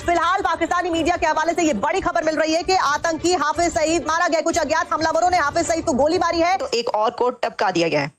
फिलहाल पाकिस्तानी मीडिया के हवाले से ये बड़ी खबर मिल रही है कि आतंकी हाफिज सईद मारा गया। कुछ अज्ञात हमलावरों ने हाफिज सईद को गोली मारी है, तो एक और को टपका दिया गया है,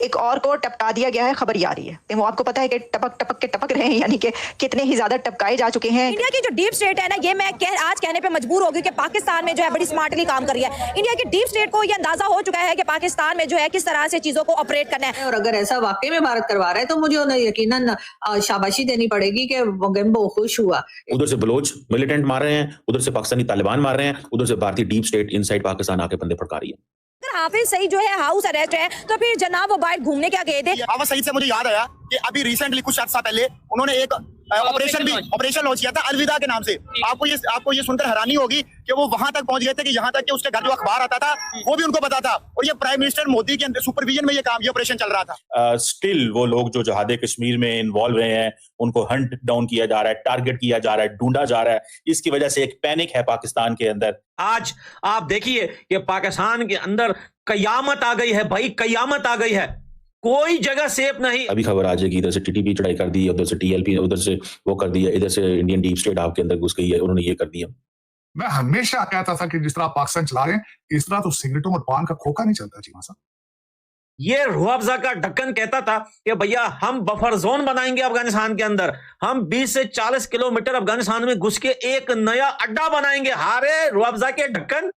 एक और को टपका दिया गया है। खबर ये आ रही है तो वो आपको पता है कि टपक टपक के टपक रहे हैं, यानी कि कितने ही ज्यादा टपकाए जा चुके हैं। इंडिया की जो डीप स्टेट है ना, ये मैं आज कहने पे मजबूर होगी कि पाकिस्तान में जो है बड़ी स्मार्टली काम कर रही है। इंडिया की डीप स्टेट को ये अंदाजा हो चुका है कि पाकिस्तान में जो है किस तरह से चीजों को ऑपरेट करना है। और अगर ऐसा वाकई में भारत करवा रहा है तो मुझे उन्हें यकीनन शाबाशी देनी पड़ेगी कि वो खुश हुआ। उधर से बलोच मिलिटेंट मार रहे हैं, उधर से पाकिस्तानी तालिबान मार रहे हैं, उधर से भारतीय डीप स्टेट इनसाइड पाकिस्तान आके बंदे फड़का रही है। अगर हाफिज सईद जो है हाउस अरेस्ट है तो फिर जनाब वो बाहर घूमने क्या गए थे। हाफिज सईद से मुझे याद आया कि अभी रिसेंटली कुछ अर्सा पहले उन्होंने एक ऑपरेशन लॉन्च किया था अलविदा के नाम से। आपको ये सुनकर हैरानी होगी कि वो वहां तक पहुंच गए थे कि यहाँ तक कि उसके घर जो अखबार आता था वो भी उनको पता था, और ये प्राइम मिनिस्टर मोदी के सुपरविजन में ये ऑपरेशन चल रहा था। स्टिल वो लोग जो जहादे कश्मीर में इन्वॉल्व रहे हैं उनको हंट डाउन किया जा रहा है, टारगेट किया जा रहा है, ढूंढा जा रहा है। इसकी वजह से एक पैनिक है पाकिस्तान के अंदर। आज आप देखिए कि पाकिस्तान के अंदर कयामत आ गई है भाई, कयामत आ गई है, कोई जगह सेफ नहीं। अभी खबर आ जाएगी इधर से टीटीपी चढ़ाई कर दी है, उधर से टीएलपी, उधर से वो कर दिया, इधर से इंडियन डीप स्टेट आपके अंदर घुस गई है, उन्होंने ये कर दिया। मैं हमेशा कहता था कि जिस तरह पाकिस्तान चला रहे हैं इस तरह तो सिगरेटों और पान का खोखा नहीं चलता जी साहब। ये रूह अफ़ज़ा का ढक्कन कहता था कि भैया हम बफर जोन बनाएंगे अफगानिस्तान के अंदर, हम 20 से 40 किलोमीटर अफगानिस्तान में घुस के एक नया अड्डा बनाएंगे। हारे रूह अफ़ज़ा के ढक्कन।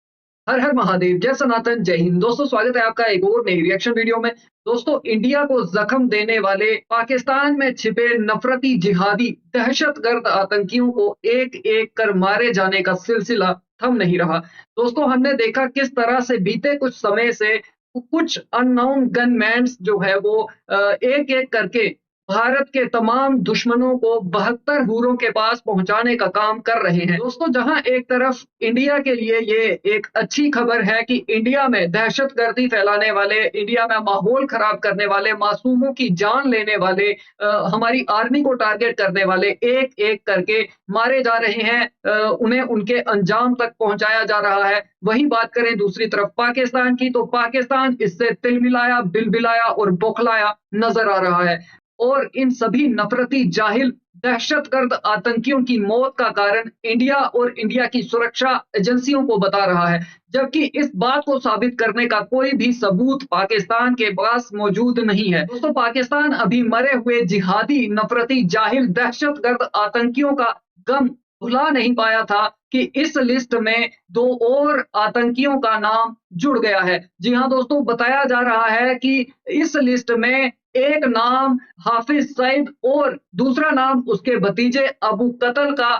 हर हर महादेव, जय सनातन, जय हिंद। दोस्तों स्वागत है आपका एक और नई रिएक्शन वीडियो में। दोस्तों इंडिया को जख्म देने वाले पाकिस्तान में छिपे नफरती जिहादी दहशतगर्द आतंकियों को एक एक कर मारे जाने का सिलसिला थम नहीं रहा। दोस्तों हमने देखा किस तरह से बीते कुछ समय से कुछ अननोन गनमैन्स जो है वो एक एक करके भारत के तमाम दुश्मनों को 72 हूरों के पास पहुंचाने का काम कर रहे हैं। दोस्तों जहां एक तरफ इंडिया के लिए ये एक अच्छी खबर है कि इंडिया में दहशतगर्दी फैलाने वाले, इंडिया में माहौल खराब करने वाले, मासूमों की जान लेने वाले, हमारी आर्मी को टारगेट करने वाले एक एक करके मारे जा रहे हैं, उन्हें उनके अंजाम तक पहुंचाया जा रहा है। वही बात करें दूसरी तरफ पाकिस्तान की, तो पाकिस्तान इससे तिलमिलाया, बिलबिलाया और बौखलाया नजर आ रहा है और इन सभी नफरती जाहिल दहशतगर्द आतंकियों की मौत का कारण इंडिया और इंडिया की सुरक्षा एजेंसियों को बता रहा है, जबकि इस बात को साबित करने का कोई भी सबूत पाकिस्तान के पास मौजूद नहीं है। दोस्तों पाकिस्तान अभी मरे हुए जिहादी नफरती जाहिल दहशतगर्द आतंकियों का गम भुला नहीं पाया था कि इस लिस्ट में 2 और आतंकियों का नाम जुड़ गया है। जी हाँ दोस्तों, बताया जा रहा है कि इस लिस्ट में एक नाम हाफिज सईद और दूसरा नाम उसके भतीजे अबू कतल का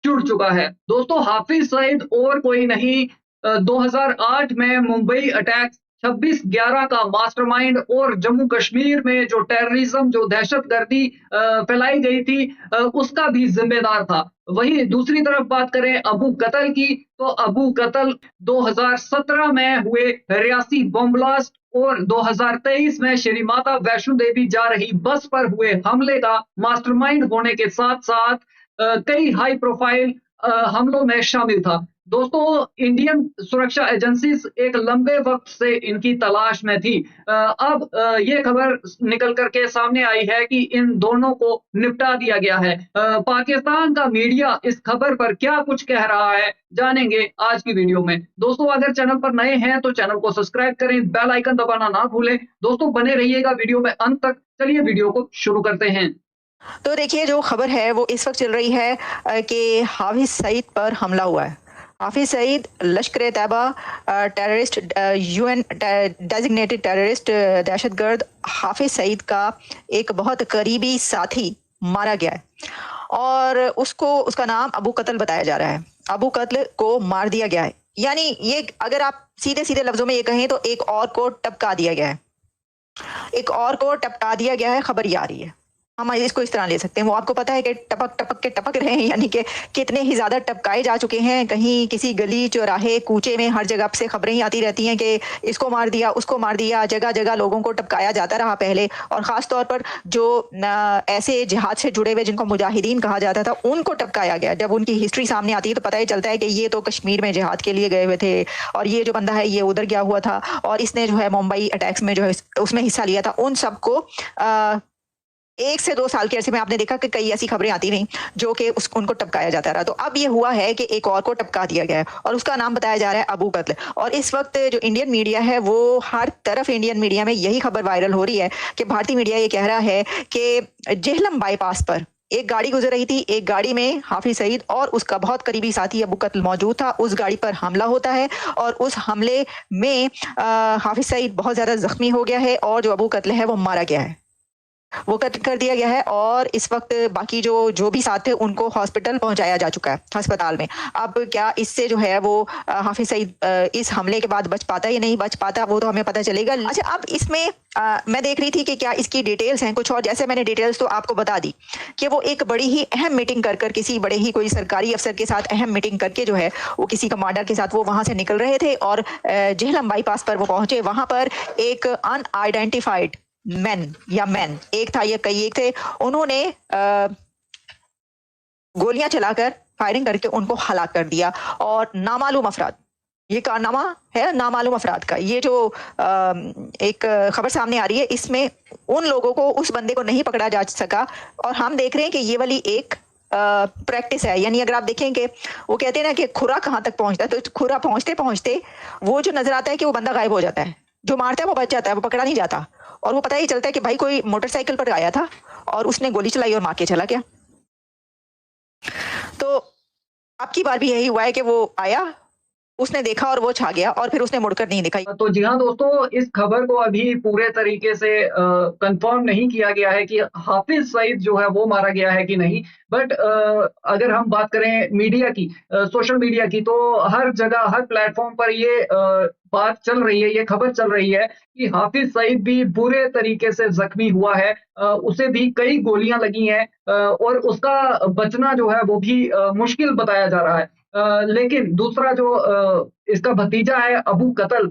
जुड़ चुका है। दोस्तों हाफिज सईद और कोई नहीं, 2008 में मुंबई अटैक 26/11 का मास्टरमाइंड और जम्मू कश्मीर में जो टेररिज्म, जो दहशतगर्दी फैलाई गई थी, उसका भी जिम्मेदार था। वहीं दूसरी तरफ बात करें अबू कतल की, तो अबू कतल 2017 में हुए रियासी बम ब्लास्ट और 2023 में श्री माता वैष्णो देवी जा रही बस पर हुए हमले का मास्टरमाइंड होने के साथ साथ कई हाई प्रोफाइल हमलों में शामिल था। दोस्तों इंडियन सुरक्षा एजेंसीज एक लंबे वक्त से इनकी तलाश में थी। अब ये खबर निकल करके सामने आई है कि इन दोनों को निपटा दिया गया है। पाकिस्तान का मीडिया इस खबर पर क्या कुछ कह रहा है जानेंगे आज की वीडियो में। दोस्तों अगर चैनल पर नए हैं तो चैनल को सब्सक्राइब करें, बेल आइकन दबाना ना भूलें। दोस्तों बने रहिएगा वीडियो में अंत तक। चलिए वीडियो को शुरू करते हैं। तो देखिए जो खबर है वो इस वक्त चल रही है कि हाफिज सईद पर हमला हुआ है। Hafiz Saeed Lashkar Taiba terrorist, UN designated terrorist दहशतगर्द हाफिज सईद का एक बहुत करीबी साथी मारा गया है और उसका नाम अबू कतल बताया जा रहा है। अबू कतल को मार दिया गया है, यानी ये अगर आप सीधे सीधे लफ्जों में ये कहें तो एक और को टपका दिया गया है, एक और को टपका दिया गया है। खबर ये आ रही है, हम इसको इस तरह ले सकते हैं। वो आपको पता है कि टपक टपक के टपक रहे हैं, यानी कि कितने ही ज्यादा टपकाए जा चुके हैं। कहीं किसी गली चौराहे कूचे में हर जगह से खबरें ही आती रहती हैं कि इसको मार दिया, उसको मार दिया। जगह जगह लोगों को टपकाया जाता रहा पहले, और ख़ास तौर पर जो ऐसे जिहाद से जुड़े हुए जिनको मुजाहिदीन कहा जाता था उनको टपकाया गया। जब उनकी हिस्ट्री सामने आती है तो पता ही चलता है कि ये तो कश्मीर में जिहाद के लिए गए हुए थे और ये जो बंदा है ये उधर गया हुआ था और इसने जो है मुंबई अटैक्स में जो है उसमें हिस्सा लिया था। उन सबको 1 से 2 साल के अरसे में आपने देखा कि कई ऐसी खबरें आती रहीं जो कि उनको टपकाया जाता रहा। तो अब ये हुआ है कि एक और को टपका दिया गया है और उसका नाम बताया जा रहा है अबू कत्ल। और इस वक्त जो इंडियन मीडिया है वो हर तरफ इंडियन मीडिया में यही खबर वायरल हो रही है कि भारतीय मीडिया ये कह रहा है कि जेहलम बाईपास पर एक गाड़ी गुजर रही थी, एक गाड़ी में हाफिज सईद और उसका बहुत करीबी साथी अबू कत्ल मौजूद था। उस गाड़ी पर हमला होता है और उस हमले में हाफिज सईद बहुत ज्यादा जख्मी हो गया है और जो अबू कत्ल है वो मारा गया है, वो कत्ल कर दिया गया है। और इस वक्त बाकी जो भी साथ थे उनको हॉस्पिटल पहुंचाया जा चुका है, अस्पताल में। अब क्या इससे जो है वो हाफिज सईद इस हमले के बाद बच पाता या नहीं बच पाता वो तो हमें पता चलेगा। अच्छा, अब इसमें मैं देख रही थी कि क्या इसकी डिटेल्स हैं कुछ और। जैसे मैंने डिटेल्स तो आपको बता दी कि वो एक बड़ी ही अहम मीटिंग कर किसी बड़े ही कोई सरकारी अफसर के साथ अहम मीटिंग करके जो है वो किसी कमांडर के साथ वो वहां से निकल रहे थे और जेहलम बाईपास पर वो पहुंचे। वहां पर एक अनआइडेंटिफाइड मैन एक था या कई एक थे, उन्होंने गोलियां चलाकर फायरिंग करके उनको हलाक कर दिया। और नामालूम अफराद, ये कारनामा है नामालूम अफराद का। ये जो एक खबर सामने आ रही है इसमें उन लोगों को, उस बंदे को नहीं पकड़ा जा सका। और हम देख रहे हैं कि ये वाली एक प्रैक्टिस है। यानी अगर आप देखें कि वो कहते हैं ना कि खुरा कहाँ तक पहुंचता है, तो खुरा पहुंचते पहुंचते वो जो नजर आता है कि वो बंदा गायब हो जाता है, जो मारता है वो बच जाता है, वो पकड़ा नहीं जाता। और वो पता ही चलता है कि भाई कोई मोटरसाइकिल पर आया था और उसने गोली चलाई और मार के चला गया। तो अब की बार भी यही हुआ है कि वो आया, उसने देखा और वो छा गया और फिर उसने मुड़कर नहीं दिखाई। तो जी हाँ दोस्तों, इस खबर को अभी पूरे तरीके से कंफर्म नहीं किया गया है कि हाफिज सईद जो है वो मारा गया है कि नहीं। बट अगर हम बात करें मीडिया की, सोशल मीडिया की, तो हर जगह हर प्लेटफॉर्म पर ये बात चल रही है, ये खबर चल रही है कि हाफिज सईद भी बुरे तरीके से जख्मी हुआ है, उसे भी कई गोलियां लगी हैं और उसका बचना जो है वो भी मुश्किल बताया जा रहा है। लेकिन दूसरा जो इसका भतीजा है अबू कत्ल,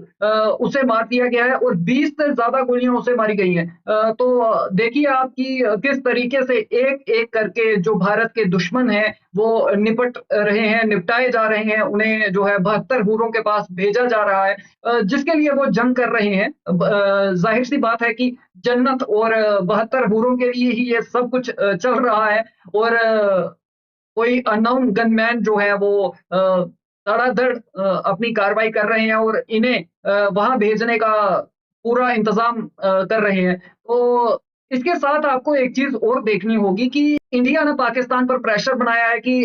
उसे मार दिया गया है और 20 से ज्यादा गोलियां उसे मारी गई हैं। तो देखिए आप कि किस तरीके से एक एक करके जो भारत के दुश्मन हैं वो निपट रहे हैं, निपटाए जा रहे हैं। उन्हें जो है 72 हूरों के पास भेजा जा रहा है जिसके लिए वो जंग कर रहे हैं। जाहिर सी बात है कि जन्नत और 72 हूरों के लिए ही ये सब कुछ चल रहा है। और कोई अननोन गनमैन जो है वो धड़ाधड़ अपनी कार्रवाई कर रहे हैं और इन्हें वहां भेजने का पूरा इंतजाम कर रहे हैं। तो इसके साथ आपको एक चीज और देखनी होगी कि इंडिया ने पाकिस्तान पर प्रेशर बनाया है कि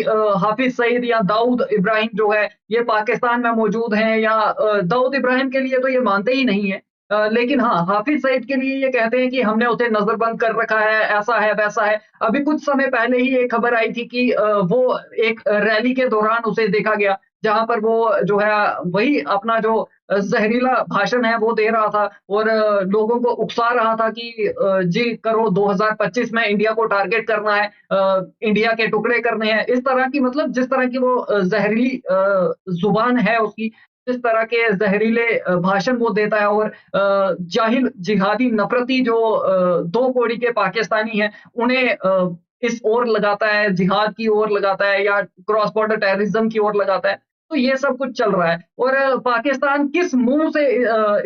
हाफिज सईद या दाऊद इब्राहिम जो है ये पाकिस्तान में मौजूद हैं, या दाऊद इब्राहिम के लिए तो ये मानते ही नहीं है। लेकिन हाँ, हाफिज सईद के लिए ये कहते हैं कि हमने उसे नजरबंद कर रखा है, ऐसा है वैसा है। अभी कुछ समय पहले ही एक खबर आई थी कि वो एक रैली के दौरान उसे देखा गया जहां पर वो जो है वही अपना जो जहरीला भाषण है वो दे रहा था और लोगों को उकसा रहा था कि जी करो, 2025 में इंडिया को टारगेट करना है, इंडिया के टुकड़े करने हैं। इस तरह की, मतलब जिस तरह की वो जहरीली जुबान है उसकी, इस तरह के जहरीले भाषण वो देता है और जाहिल जिहादी नफरती जो दो कोड़ी के पाकिस्तानी हैं उन्हें इस ओर लगाता है, जिहाद की ओर लगाता है या क्रॉस बॉर्डर टेररिज्म की ओर लगाता है। तो ये सब कुछ चल रहा है और पाकिस्तान किस मुंह से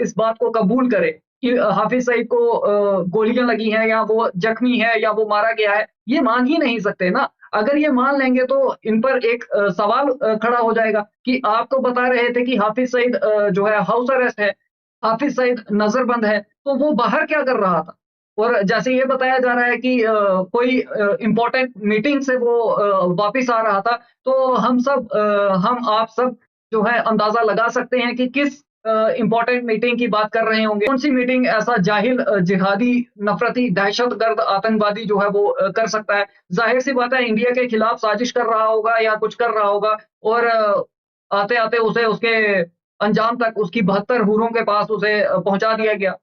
इस बात को कबूल करे कि हाफिज सईद को गोलियां लगी हैं या वो जख्मी है या वो मारा गया है। ये मान ही नहीं सकते ना। अगर ये मान लेंगे तो इन पर एक सवाल खड़ा हो जाएगा कि आप तो बता रहे थे कि हाफिज सईद जो है हाउस अरेस्ट है, हाफिज सईद नजरबंद है, तो वो बाहर क्या कर रहा था? और जैसे ये बताया जा रहा है कि कोई इम्पोर्टेंट मीटिंग से वो वापस आ रहा था, तो हम आप सब जो है अंदाजा लगा सकते हैं कि किस इम्पोर्टेंट मीटिंग की बात कर रहे होंगे। कौन सी मीटिंग ऐसा जाहिल जिहादी नफरती दहशतगर्द आतंकवादी जो है वो कर सकता है? जाहिर सी बात है इंडिया के खिलाफ साजिश कर रहा होगा या कुछ कर रहा होगा और आते आते उसे उसके अंजाम तक, उसकी 72 हूरों के पास उसे पहुंचा दिया गया।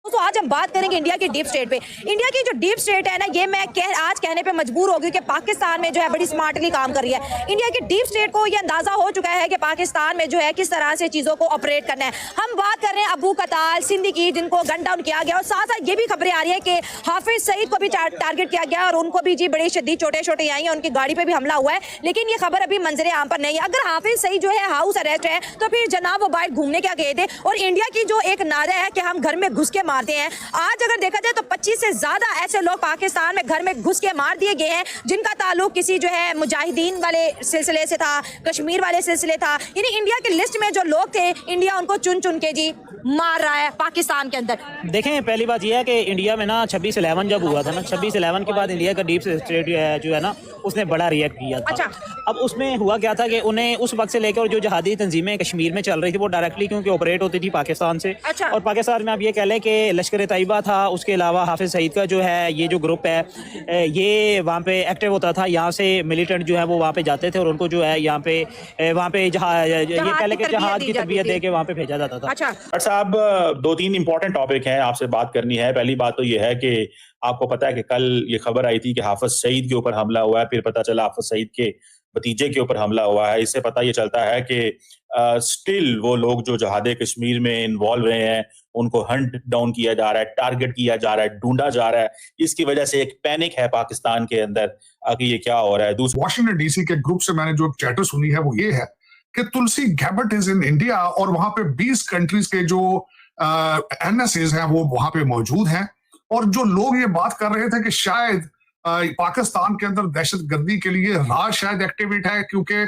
तो आज हम बात करेंगे इंडिया की डीप स्टेट पे। इंडिया की जो डीप स्टेट है ना, ये मैं आज कहने पे मजबूर हो गई कि पाकिस्तान में जो है बड़ी स्मार्टली काम कर रही है। इंडिया की डीप स्टेट को ये अंदाजा हो चुका है कि पाकिस्तान में जो है किस तरह से चीजों को ऑपरेट करना है। हम बात कर रहे हैं अबू कताल सिंधी की, जिनको गन डाउन किया गया और साथ साथ ये भी खबरें आ रही है कि हाफिज सईद को भी टारगेट किया गया और उनको भी जी बड़ी शदीद चोटें आई हैं, उनकी गाड़ी पे भी हमला हुआ है। लेकिन ये खबर अभी मंजरे आम पर नहीं है। अगर हाफिज सईद जो है हाउस अरेस्ट है तो फिर जनाब वो बाहर घूमने क्या गए थे? और इंडिया की जो एक नारा है कि हम घर में घुस के मारते हैं। आज अगर देखा जाए तो 25 से ज्यादा ऐसे लोग पाकिस्तान में घर में घुस के मार दिए गए हैं जिनका ताल्लुक किसी जो है मुजाहिदीन वाले सिलसिले से था, कश्मीर वाले सिलसिले था। यानी इंडिया की लिस्ट में जो लोग थे, इंडिया उनको चुन चुन के जी मार रहा है पाकिस्तान के अंदर। देखें, पहली बात यह है कि इंडिया में ना 26/11 जब हुआ था ना, 26/11 के बाद इंडिया का डीप स्टेट जो है ना उसने बड़ा रिएक्ट किया था। अच्छा। अब उसमें हुआ क्या था कि उन्हें उस वक्त से लेकर जो जहादी तंजीमें कश्मीर में चल रही थी वो डायरेक्टली क्योंकि ऑपरेट होती थी पाकिस्तान से। अच्छा। और पाकिस्तान में आप ये कह लें कि लश्कर तैयबा था, उसके अलावा हाफिज सईद का जो है ये जो ग्रुप है ये वहाँ पे एक्टिव होता था। यहाँ से मिलिटेंट जो है वो वहाँ पे जाते थे और उनको जो है यहाँ पे ये कह लें कि जहाद की तरबियत दे के वहाँ पे भेजा जाता था। अच्छा। डॉक्टर साहब, 2-3 इंपॉर्टेंट टॉपिक हैं, आपसे बात करनी है। पहली बात तो ये है कि आपको पता है कि कल ये खबर आई थी कि हाफिज सईद के ऊपर हमला हुआ है, फिर पता चला हाफिज सईद के भतीजे के ऊपर हमला हुआ है। इससे पता ये चलता है कि स्टिल वो लोग जो जहादे कश्मीर में इन्वॉल्व रहे हैं उनको हंट डाउन किया जा रहा है, टारगेट किया जा रहा है, ढूंढा जा रहा है। इसकी वजह से एक पैनिक है पाकिस्तान के अंदर कि ये क्या हो रहा है। वॉशिंगटन डीसी के ग्रुप से मैंने जो चैटर सुनी है वो ये है कि तुलसी गैबट इज इन इंडिया और वहां पे 20 कंट्रीज के जो NSAs हैं वो वहां पे मौजूद हैं। और जो लोग ये बात कर रहे थे कि शायद पाकिस्तान के अंदर दहशतगर्दी के लिए राज शायद एक्टिवेट है, क्योंकि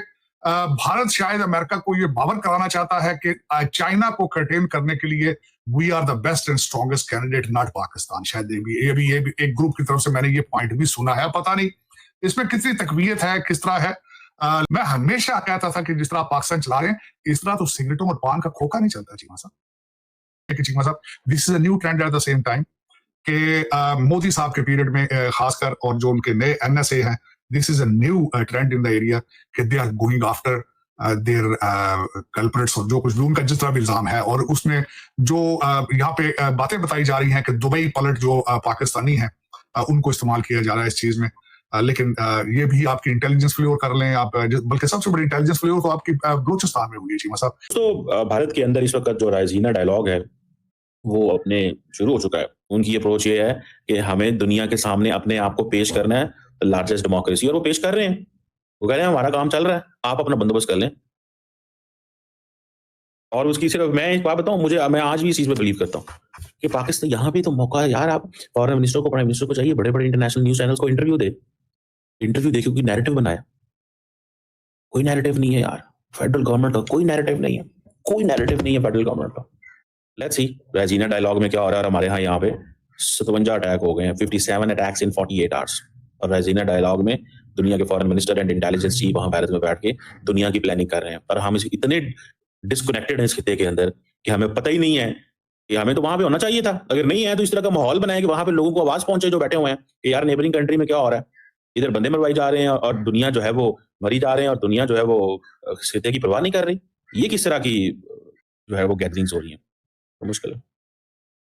भारत शायद अमेरिका को ये बावर कराना चाहता है कि चाइना को कर्टेन करने के लिए we are the best and strongest candidate, not Pakistan. शायद ये भी एक ग्रुप की तरफ से मैंने ये पॉइंट भी सुना है। पता नहीं इसमें कितनी तकवीयत है, किस तरह है। मैं हमेशा कहता था कि जिस तरह पाकिस्तान चला रहे हैं इस तरह तो सिगरेटों और पान का खोखा नहीं चलता। चीमा साहब, this is a new trend at the same time कि मोदी साहब के पीरियड में खासकर और जो उनके नए NSA हैं, this is a new trend in the area कि they are going after their culprits और जो कुछ भी उनका जिस तरह भी इल्जाम है। और उसमें जो यहाँ पे बातें बताई जा रही हैं कि दुबई पलट जो पाकिस्तानी हैं उनको इस्तेमाल किया जा रहा है इस चीज में। लेकिन ये भी आपकी इंटेलिजेंस फ्लेवर कर लें आप, बल्कि सबसे बड़ी इंटेलिजेंस फ्लेवर तो आपकी बलूचिस्तान में हुई है। चीमा साहब, तो भारत के अंदर इस वक्त जो रायसीना डायलॉग है वो अपने शुरू हो चुका है। उनकी अप्रोच ये है कि हमें दुनिया के सामने अपने आप को पेश करना है, लार्जेस्ट डेमोक्रेसी, और वो पेश कर रहे हैं। वो कह रहे हैं हमारा काम चल रहा है, आप अपना बंदोबस्त कर लें। और उसकी सिर्फ मैं एक बात बताऊं, मैं आज भी इस चीज में बिलीव करता हूं कि पाकिस्तान यहाँ पे तो मौका है यार। आप फॉरेन मिनिस्टर को, प्राइम मिनिस्टर को चाहिए बड़े बड़े इंटरनेशनल न्यूज चैनल्स को इंटरव्यू दे क्योंकि नैरेटिव बनाया। कोई नैरेटिव नहीं है यार फेडरल गवर्नमेंट का, कोई नैरेटिव नहीं है फेडरल गवर्नमेंट का। लेट्स सी रायसीना डायलॉग में क्या हो रहा है। हमारे यहाँ पे 57 अटैक हो गए हैं, 57 अटैक्स इन 48 आवर्स। और रायसीना डायलॉग में दुनिया के foreign minister and intelligence chief वहां भारत में बैठ के दुनिया की प्लानिंग कर रहे हैं। पर हम इतने डिस्कनेक्टेड हैं इस खिते के अंदर कि हमें पता ही नहीं है कि हमें तो वहां पे होना चाहिए था। अगर नहीं है तो इस तरह का माहौल बनाए कि वहां पे लोगों को आवाज पहुंचे जो बैठे हुए हैं कि यार नेबरिंग कंट्री में क्या हो रहा है, इधर बंदे मरवाई जा रहे हैं और दुनिया जो है वो मरी जा रहे हैं और दुनिया जो है वो खिते की परवाह नहीं कर रही। ये किस तरह की जो है वो गैदरिंग्स हो रही है, तो मुश्किल है।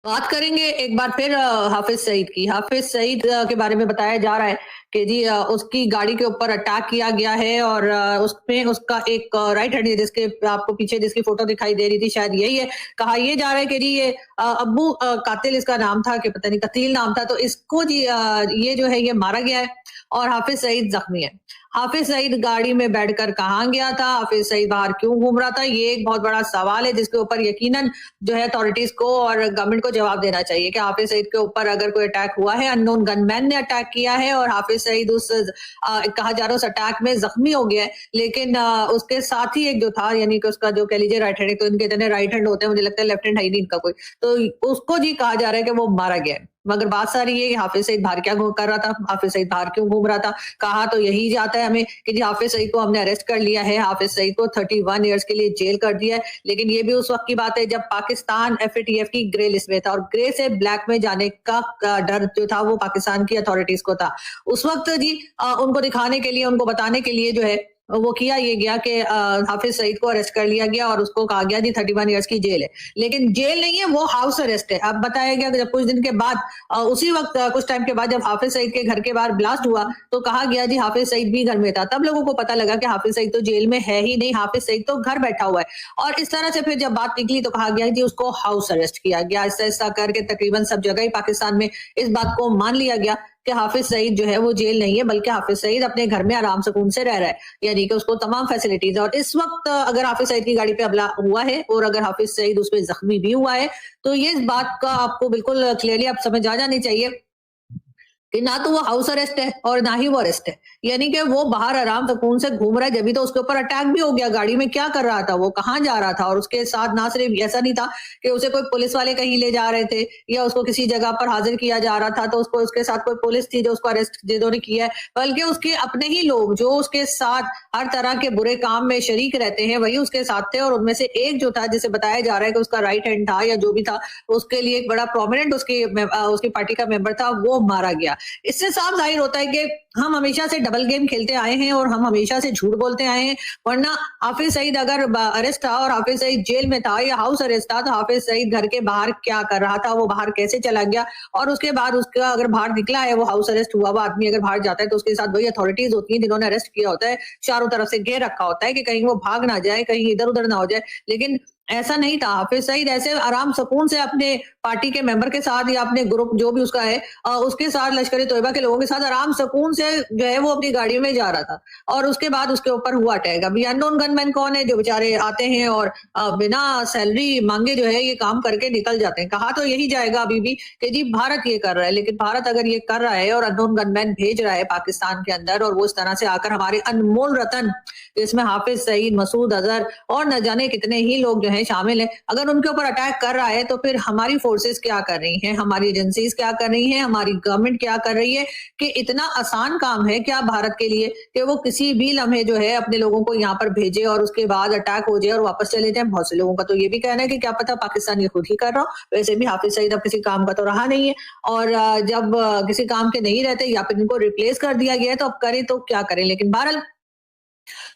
बात करेंगे एक बार फिर हाफिज सईद की। हाफिज सईद के बारे में बताया जा रहा है कि जी उसकी गाड़ी के ऊपर अटैक किया गया है और उसमें उसका एक राइट हैंड जिसके आपको पीछे जिसकी फोटो दिखाई दे रही थी शायद यही है। कहा यह जा रहा है कि जी ये अब्बू कातिल इसका नाम था कि पता नहीं कतील नाम था, तो इसको जी ये जो है ये मारा गया है और हाफिज सईद जख्मी है। हाफिज सईद गाड़ी में बैठकर कहाँ गया था, हाफिज सईद बाहर क्यों घूम रहा था, ये एक बहुत बड़ा सवाल है जिसके ऊपर यकीनन जो है अथॉरिटीज को और गवर्नमेंट को जवाब देना चाहिए कि हाफिज सईद के ऊपर अगर कोई अटैक हुआ है, अननोन गनमैन ने अटैक किया है और हाफिज सईद उस कहा जा रहा है उस अटैक में जख्मी हो गया है, लेकिन उसके साथ ही एक जो था यानी कि उसका जो कह लीजिए राइट हैंड, तो इनके इतने राइट हैंड होते हैं, मुझे लगता है लेफ्ट हैंड है नहीं इनका कोई, तो उसको जी कहा जा रहा है कि वो मारा गया है। मगर बात सारी ये कि हाफिज सईद बाहर क्या कर रहा था, हाफिज सईद बाहर क्यों घूम रहा था। कहा तो यही जाता है हमें कि जी हाफिज सईद को हमने अरेस्ट कर लिया है, हाफिज सईद को 31 ईयर्स के लिए जेल कर दिया है, लेकिन ये भी उस वक्त की बात है जब पाकिस्तान FATF की ग्रे लिस्ट में था और ग्रे से ब्लैक में जाने का डर जो था वो पाकिस्तान की अथॉरिटीज को था। उस वक्त जी उनको दिखाने के लिए, उनको बताने के लिए जो है वो किया ये गया कि हाफिज सईद को अरेस्ट कर लिया गया और उसको कहा गया जी 31 ईयर्स की जेल है, लेकिन जेल नहीं है, वो हाउस अरेस्ट है। अब बताया गया कि जब कुछ दिन के बाद उसी वक्त कुछ टाइम के बाद जब हाफिज सईद के घर के बाहर ब्लास्ट हुआ तो कहा गया जी हाफिज सईद भी घर में था। तब लोगों को पता लगा कि हाफिज सईद तो जेल में है ही नहीं, हाफिज सईद तो घर बैठा हुआ है। और इस तरह से फिर जब बात निकली तो कहा गया जी उसको हाउस अरेस्ट किया गया। ऐसा करके तकरीबन सब जगह ही पाकिस्तान में इस बात को मान लिया गया कि हाफिज सईद जो है वो जेल नहीं है, बल्कि हाफिज सईद अपने घर में आराम सुकून से रह रहा है, यानी कि उसको तमाम फैसिलिटीज। और इस वक्त अगर हाफिज सईद की गाड़ी पे हमला हुआ है और अगर हाफिज सईद उसमें जख्मी भी हुआ है, तो ये इस बात का आपको बिल्कुल क्लियरली आप समझ आ जानी चाहिए कि ना तो वो हाउस अरेस्ट है और ना ही वो अरेस्ट है, यानी कि वो बाहर आराम सुकून से घूम रहा है। जब भी तो उसके ऊपर अटैक भी हो गया, गाड़ी में क्या कर रहा था, वो कहाँ जा रहा था, और उसके साथ ना सिर्फ ऐसा नहीं था कि उसे कोई पुलिस वाले कहीं ले जा रहे थे या उसको किसी जगह पर हाजिर किया जा रहा था तो उसको उसके साथ कोई पुलिस थी जो उसको अरेस्ट जिन्होंने किया है, बल्कि उसके अपने ही लोग जो उसके साथ हर तरह के बुरे काम में शरीक रहते हैं वही उसके साथ थे। और उनमें से एक जो था, जिसे बताया जा रहा है कि उसका राइट हैंड था या जो भी था, उसके लिए एक बड़ा प्रोमिनेंट उसकी पार्टी का मेंबर था, वो मारा गया। इससे साफ जाहिर होता है कि हम हमेशा से डबल गेम खेलते आए हैं और हम हमेशा से झूठ बोलते आए हैं। वरना हाफिज सईद अगर अरेस्ट था और हाफिज सईद जेल में था या हाउस अरेस्ट था, तो हाफिज सईद घर के बाहर क्या कर रहा था, वो बाहर कैसे चला गया, और उसके बाद उसका अगर बाहर निकला है, वो हाउस अरेस्ट हुआ आदमी अगर बाहर जाता है तो उसके साथ वही अथॉरिटीज होती हैं जिन्होंने अरेस्ट किया होता है, चारों तरफ से घेर रखा होता है कि कहीं वो भाग ना जाए, कहीं इधर उधर ना हो जाए। लेकिन ऐसा नहीं था। हाफिज सईद ऐसे आराम सुकून से अपने पार्टी के मेंबर के साथ या अपने ग्रुप जो भी उसका है उसके साथ, लश्कर तोयबा के लोगों के साथ आराम सुकून से जो है वो अपनी गाड़ी में जा रहा था, और उसके बाद उसके ऊपर हुआ अटैक। अभी अननोन गनमैन कौन है जो बेचारे आते हैं और बिना सैलरी मांगे जो है ये काम करके निकल जाते हैं। कहा तो यही जाएगा अभी भी कि जी भारत ये कर रहा है, लेकिन भारत अगर ये कर रहा है और अननोन गनमैन भेज रहा है पाकिस्तान के अंदर, और वो इस तरह से आकर हमारे अनमोल रतन, जिसमें हाफिज सईद, मसूद अजहर और न जाने कितने ही लोग जो है शामिल है, अगर उनके ऊपर अटैक कर रहा है तो फिर हमारी फोर्सेस क्या कर रही हैं, हमारी एजेंसीज क्या कर रही हैं, हमारी गवर्नमेंट क्या कर रही है कि इतना आसान काम है क्या भारत के लिए कि वो किसी भी लम्हे जो है अपने लोगों को यहाँ पर भेजे और उसके बाद अटैक हो जाए और वापस चले जाए। बहुत से लोगों का तो ये भी कहना है कि क्या पता पाकिस्तान ये खुद ही कर रहा हो। वैसे भी हाफिज सईद अब किसी काम का तो रहा नहीं है, और जब किसी काम के नहीं रहते या फिर इनको रिप्लेस कर दिया गया है तो अब करें तो क्या करें। लेकिन बहरहाल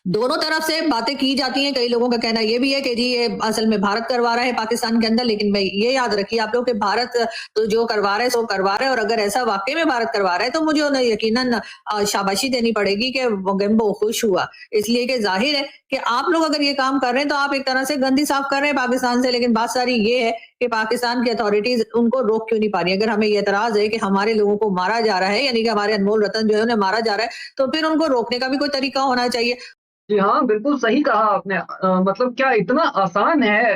दोनों तरफ से बातें की जाती हैं। कई लोगों का कहना ये भी है कि जी ये असल में भारत करवा रहा है पाकिस्तान के अंदर, लेकिन भाई ये याद रखिए आप लोग कि भारत तो जो करवा रहा है सो करवा रहा है, और अगर ऐसा वाकई में भारत करवा रहा है तो मुझे उन्हें यकीनन शाबाशी देनी पड़ेगी कि वो खुश हुआ, इसलिए कि जाहिर है कि आप लोग अगर ये काम कर रहे हैं तो आप एक तरह से गंदी साफ कर रहे हैं पाकिस्तान से। लेकिन बात सारी ये है कि पाकिस्तान की अथॉरिटीज उनको रोक क्यों नहीं पा रही। अगर हमें ये एतराज है कि हमारे लोगों को मारा जा रहा है, यानी कि हमारे अनमोल रतन जो है उन्हें मारा जा रहा है, तो फिर उनको रोकने का भी कोई तरीका होना चाहिए। जी हाँ, बिल्कुल सही कहा आपने। मतलब क्या इतना आसान है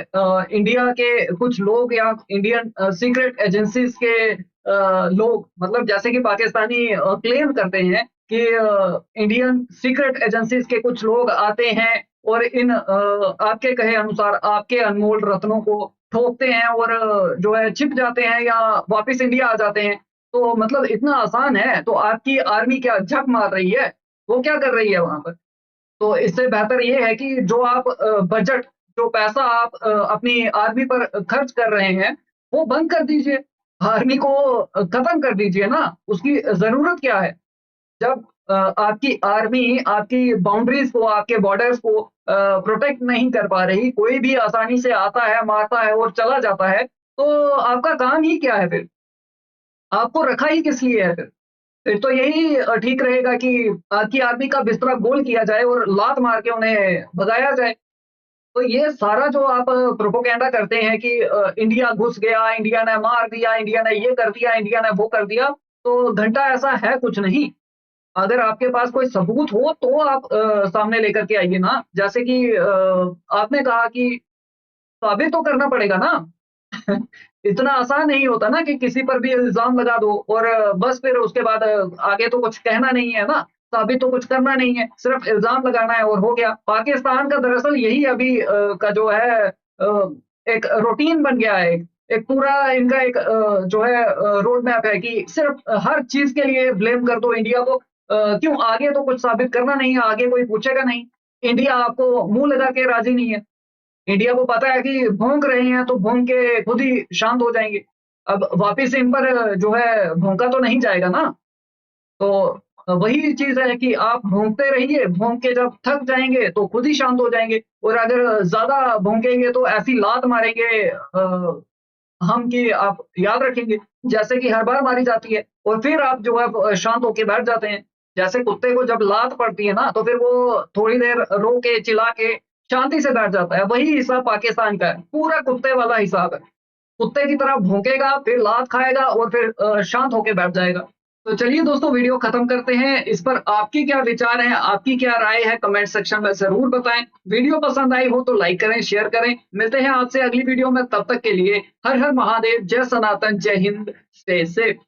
इंडिया के कुछ लोग या इंडियन सीक्रेट एजेंसीज के लोग, मतलब जैसे कि पाकिस्तानी क्लेम करते हैं कि इंडियन सीक्रेट एजेंसीज के कुछ लोग आते हैं और इन आपके कहे अनुसार आपके अनमोल रत्नों को ठोकते हैं और जो है छिप जाते हैं या वापस इंडिया आ जाते हैं। तो मतलब इतना आसान है, तो आपकी आर्मी क्या झक मार रही है, वो क्या कर रही है वहां पर? तो इससे बेहतर ये है कि जो आप बजट, जो पैसा आप अपनी आर्मी पर खर्च कर रहे हैं, वो बंद कर दीजिए, आर्मी को खत्म कर दीजिए ना। उसकी जरूरत क्या है जब आपकी आर्मी आपकी बाउंड्रीज को, आपके बॉर्डर्स को प्रोटेक्ट नहीं कर पा रही, कोई भी आसानी से आता है, मारता है और चला जाता है, तो आपका काम ही क्या है फिर? आपको रखा ही किस लिए है फिर तो यही ठीक रहेगा कि आपकी आर्मी का बिस्तरा गोल किया जाए और लात मार के उन्हें भगाया जाए। तो ये सारा जो आप प्रोपोगेंडा करते हैं कि इंडिया घुस गया, इंडिया ने मार दिया, इंडिया ने ये कर दिया, इंडिया ने वो कर दिया, तो घंटा ऐसा है कुछ नहीं। अगर आपके पास कोई सबूत हो तो आप सामने लेकर के आइए ना। जैसे कि आपने कहा कि साबित तो करना पड़ेगा ना। इतना आसान नहीं होता ना कि किसी पर भी इल्जाम लगा दो और बस फिर उसके बाद आगे तो कुछ कहना नहीं है ना, साबित तो कुछ करना नहीं है, सिर्फ इल्जाम लगाना है और हो गया। पाकिस्तान का दरअसल यही अभी का जो है एक रूटीन बन गया है, एक पूरा इनका एक जो है रोड मैप है कि सिर्फ हर चीज के लिए ब्लेम कर दो इंडिया को। क्यों? आगे तो कुछ साबित करना नहीं है, आगे कोई पूछेगा नहीं। इंडिया आपको मुंह लगा के राजी नहीं है। इंडिया को पता है कि भौंक रहे हैं तो भौंक के खुद ही शांत हो जाएंगे। अब वापिस इन पर जो है भौंका तो नहीं जाएगा ना। तो वही चीज है कि आप भौंकते रहिए, भौंक के जब थक जाएंगे तो खुद ही शांत हो जाएंगे। और अगर ज्यादा भौंकेंगे तो ऐसी लात मारेंगे हम कि आप याद रखेंगे, जैसे कि हर बार मारी जाती है और फिर आप जो है शांत होके बैठ जाते हैं। जैसे कुत्ते को जब लात पड़ती है ना तो फिर वो थोड़ी देर रो के चिल्ला के शांति से बैठ जाता है। वही हिसाब पाकिस्तान का है, पूरा कुत्ते वाला हिसाब है। कुत्ते की तरह भौंकेगा, फिर लात खाएगा और फिर शांत होके बैठ जाएगा। तो चलिए दोस्तों, वीडियो खत्म करते हैं। इस पर आपकी क्या विचार है, आपकी क्या राय है, कमेंट सेक्शन में जरूर बताएं। वीडियो पसंद आई हो तो लाइक करें, शेयर करें। मिलते हैं आपसे अगली वीडियो में, तब तक के लिए हर हर महादेव, जय सनातन, जय हिंद, स्टे सेफ।